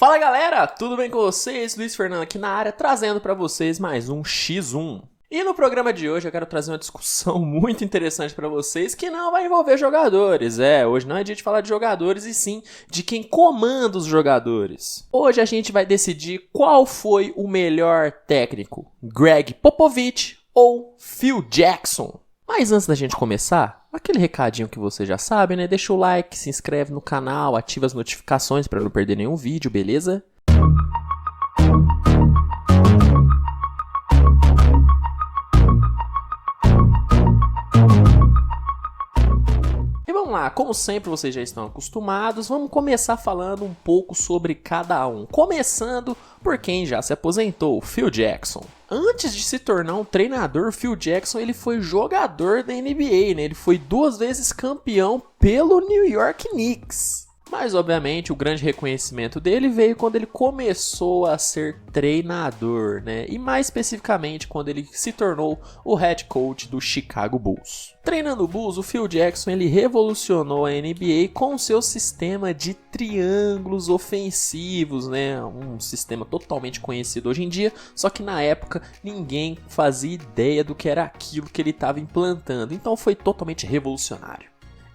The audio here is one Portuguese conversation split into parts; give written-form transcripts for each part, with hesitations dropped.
Fala galera, tudo bem com vocês? Luiz Fernando aqui na área, trazendo para vocês mais um X1. E no programa de hoje eu quero trazer uma discussão muito interessante para vocês que não vai envolver jogadores. Hoje não é dia de falar de jogadores e sim de quem comanda os jogadores. Hoje a gente vai decidir qual foi o melhor técnico, Greg Popovich ou Phil Jackson. Mas antes da gente começar, aquele recadinho que você já sabe, né? Deixa o like, se inscreve no canal, ativa as notificações para não perder nenhum vídeo, beleza? E vamos lá, como sempre vocês já estão acostumados, vamos começar falando um pouco sobre cada um. Começando por quem já se aposentou, Phil Jackson. Antes de se tornar um treinador, Phil Jackson ele foi jogador da NBA, né? Ele foi 2 vezes campeão pelo New York Knicks. Mas, obviamente, o grande reconhecimento dele veio quando ele começou a ser treinador, né? E mais especificamente, quando ele se tornou o head coach do Chicago Bulls. Treinando o Bulls, o Phil Jackson ele revolucionou a NBA com seu sistema de triângulos ofensivos, né? Um sistema totalmente conhecido hoje em dia, só que na época ninguém fazia ideia do que era aquilo que ele estava implantando. Então foi totalmente revolucionário.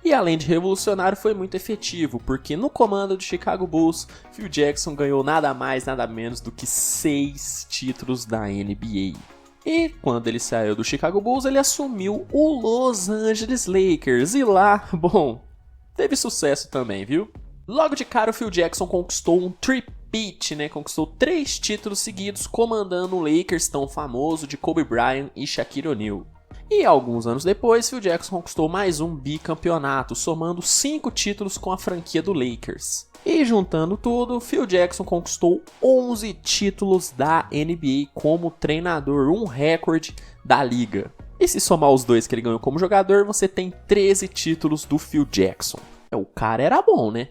E além de revolucionário, foi muito efetivo, porque no comando do Chicago Bulls, Phil Jackson ganhou nada mais, nada menos do que 6 títulos da NBA. E quando ele saiu do Chicago Bulls, ele assumiu o Los Angeles Lakers. E lá, bom, teve sucesso também, viu? Logo de cara, o Phil Jackson conquistou um three-peat, né? Conquistou 3 títulos seguidos comandando o Lakers tão famoso de Kobe Bryant e Shaquille O'Neal. E alguns anos depois, Phil Jackson conquistou mais um bicampeonato, somando 5 títulos com a franquia do Lakers. E juntando tudo, Phil Jackson conquistou 11 títulos da NBA como treinador, um recorde da liga. E se somar os 2 que ele ganhou como jogador, você tem 13 títulos do Phil Jackson. O cara era bom, né?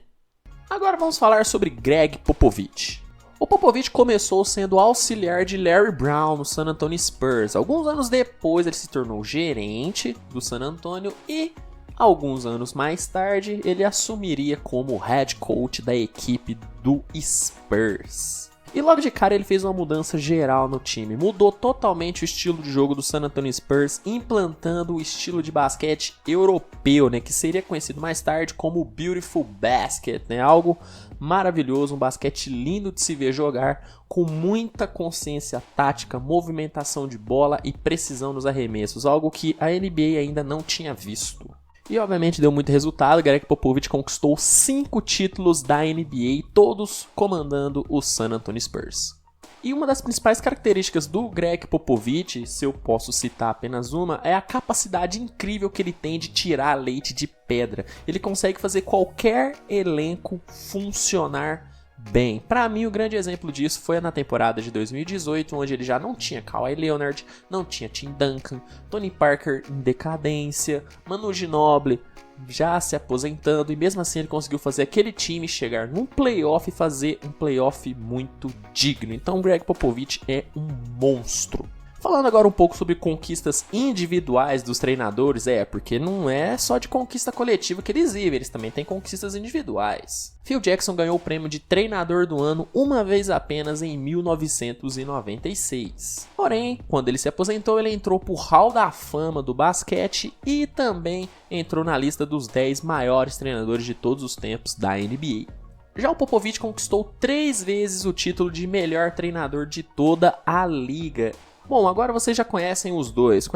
Agora vamos falar sobre Greg Popovich. O Popovich começou sendo auxiliar de Larry Brown no San Antonio Spurs. Alguns anos depois ele se tornou gerente do San Antonio e alguns anos mais tarde ele assumiria como head coach da equipe do Spurs. E logo de cara ele fez uma mudança geral no time, mudou totalmente o estilo de jogo do San Antonio Spurs, implantando o estilo de basquete europeu, né, que seria conhecido mais tarde como Beautiful Basket, né, algo maravilhoso, um basquete lindo de se ver jogar, com muita consciência tática, movimentação de bola e precisão nos arremessos, algo que a NBA ainda não tinha visto. E obviamente deu muito resultado, Greg Popovich conquistou 5 títulos da NBA, todos comandando o San Antonio Spurs. E uma das principais características do Greg Popovich, se eu posso citar apenas uma, é a capacidade incrível que ele tem de tirar leite de pedra. Ele consegue fazer qualquer elenco funcionar bem. Para mim, o grande exemplo disso foi na temporada de 2018, onde ele já não tinha Kawhi Leonard, não tinha Tim Duncan, Tony Parker em decadência, Manu Ginobili já se aposentando, e mesmo assim ele conseguiu fazer aquele time chegar num playoff e fazer um playoff muito digno. Então o Greg Popovich é um monstro. Falando agora um pouco sobre conquistas individuais dos treinadores, porque não é só de conquista coletiva que eles vivem, eles também têm conquistas individuais. Phil Jackson ganhou o prêmio de treinador do ano uma vez apenas em 1996. Porém, quando ele se aposentou, ele entrou pro Hall da Fama do basquete e também entrou na lista dos 10 maiores treinadores de todos os tempos da NBA. Já o Popovich conquistou 3 vezes o título de melhor treinador de toda a liga. Bom, agora vocês já conhecem os dois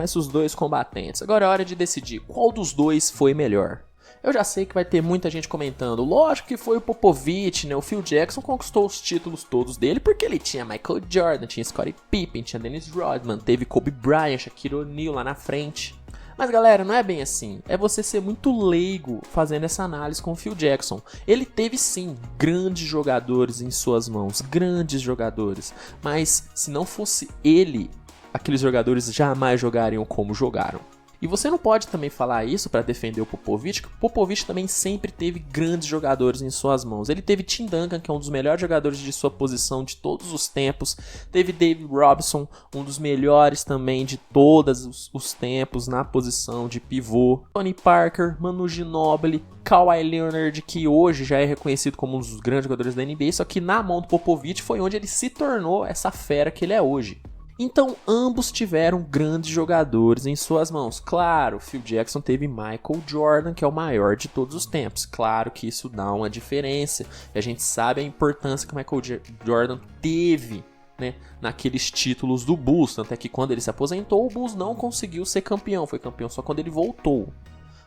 combatentes. Agora é hora de decidir qual dos dois foi melhor. Eu já sei que vai ter muita gente comentando. Lógico que foi o Popovich, né? O Phil Jackson conquistou os títulos todos dele porque ele tinha Michael Jordan, tinha Scottie Pippen, tinha Dennis Rodman, teve Kobe Bryant, Shaquille O'Neal lá na frente. Mas galera, não é bem assim. É você ser muito leigo fazendo essa análise com o Phil Jackson. Ele teve sim grandes jogadores em suas mãos, grandes jogadores. Mas se não fosse ele, aqueles jogadores jamais jogariam como jogaram. E você não pode também falar isso para defender o Popovich, porque o Popovich também sempre teve grandes jogadores em suas mãos. Ele teve Tim Duncan, que é um dos melhores jogadores de sua posição de todos os tempos. Teve David Robinson, um dos melhores também de todos os tempos na posição de pivô. Tony Parker, Manu Ginobili, Kawhi Leonard, que hoje já é reconhecido como um dos grandes jogadores da NBA, só que na mão do Popovich foi onde ele se tornou essa fera que ele é hoje. Então, ambos tiveram grandes jogadores em suas mãos. Claro, Phil Jackson teve Michael Jordan, que é o maior de todos os tempos. Claro que isso dá uma diferença. E a gente sabe a importância que o Michael Jordan teve, né, naqueles títulos do Bulls. Tanto é que quando ele se aposentou, o Bulls não conseguiu ser campeão. Foi campeão só quando ele voltou.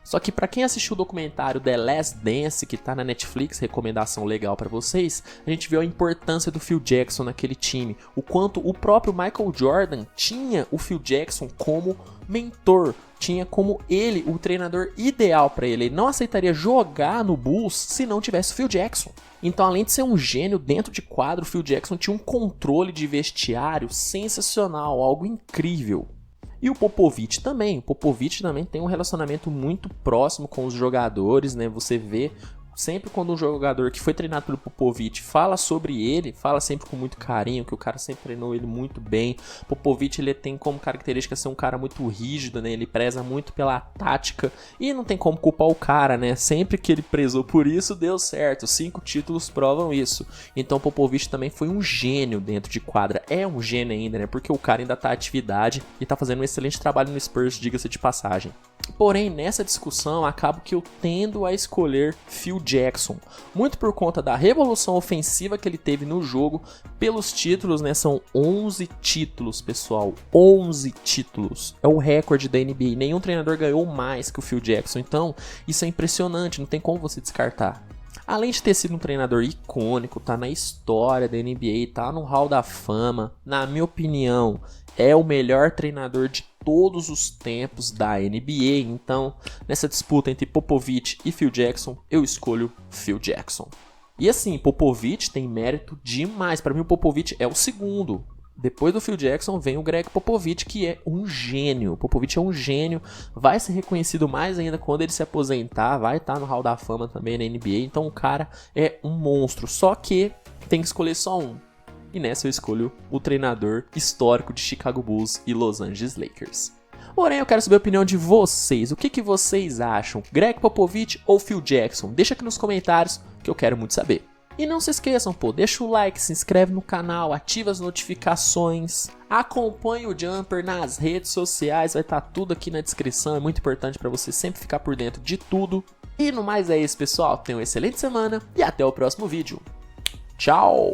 Só que para quem assistiu o documentário The Last Dance, que tá na Netflix, recomendação legal para vocês, a gente viu a importância do Phil Jackson naquele time, o quanto o próprio Michael Jordan tinha o Phil Jackson como mentor, tinha como ele o treinador ideal para ele. Ele não aceitaria jogar no Bulls se não tivesse o Phil Jackson. Então, além de ser um gênio dentro de quadro, o Phil Jackson tinha um controle de vestiário sensacional, algo incrível. E o Popovich também tem um relacionamento muito próximo com os jogadores, né? Você vê sempre quando um jogador que foi treinado pelo Popovich fala sobre ele, fala sempre com muito carinho, que o cara sempre treinou ele muito bem. Popovich, ele tem como característica ser um cara muito rígido, né? Ele preza muito pela tática e não tem como culpar o cara, né? Sempre que ele prezou por isso, deu certo. 5 títulos provam isso. Então Popovich também foi um gênio dentro de quadra. É um gênio ainda, né? Porque o cara ainda tá em atividade e tá fazendo um excelente trabalho no Spurs, diga-se de passagem. Porém, nessa discussão, acabo que eu tendo a escolher Phil Jackson, muito por conta da revolução ofensiva que ele teve no jogo, pelos títulos, né? São 11 títulos, pessoal, 11 títulos, é o recorde da NBA, nenhum treinador ganhou mais que o Phil Jackson, então isso é impressionante, não tem como você descartar. Além de ter sido um treinador icônico, tá na história da NBA, tá no Hall da Fama, na minha opinião, é o melhor treinador de todos os tempos da NBA. Então, nessa disputa entre Popovich e Phil Jackson, eu escolho Phil Jackson. E assim, Popovich tem mérito demais. Para mim, o Popovich é o segundo. Depois do Phil Jackson vem o Greg Popovich, que é um gênio. O Popovich é um gênio, vai ser reconhecido mais ainda quando ele se aposentar, vai estar no Hall da Fama também na NBA. Então o cara é um monstro, só que tem que escolher só um. E nessa eu escolho o treinador histórico de Chicago Bulls e Los Angeles Lakers. Porém, eu quero saber a opinião de vocês. O que vocês acham? Greg Popovich ou Phil Jackson? Deixa aqui nos comentários que eu quero muito saber. E não se esqueçam, deixa o like, se inscreve no canal, ativa as notificações, acompanhe o Jumper nas redes sociais, vai estar tudo aqui na descrição, é muito importante para você sempre ficar por dentro de tudo. E no mais é isso, pessoal, tenham uma excelente semana e até o próximo vídeo. Tchau!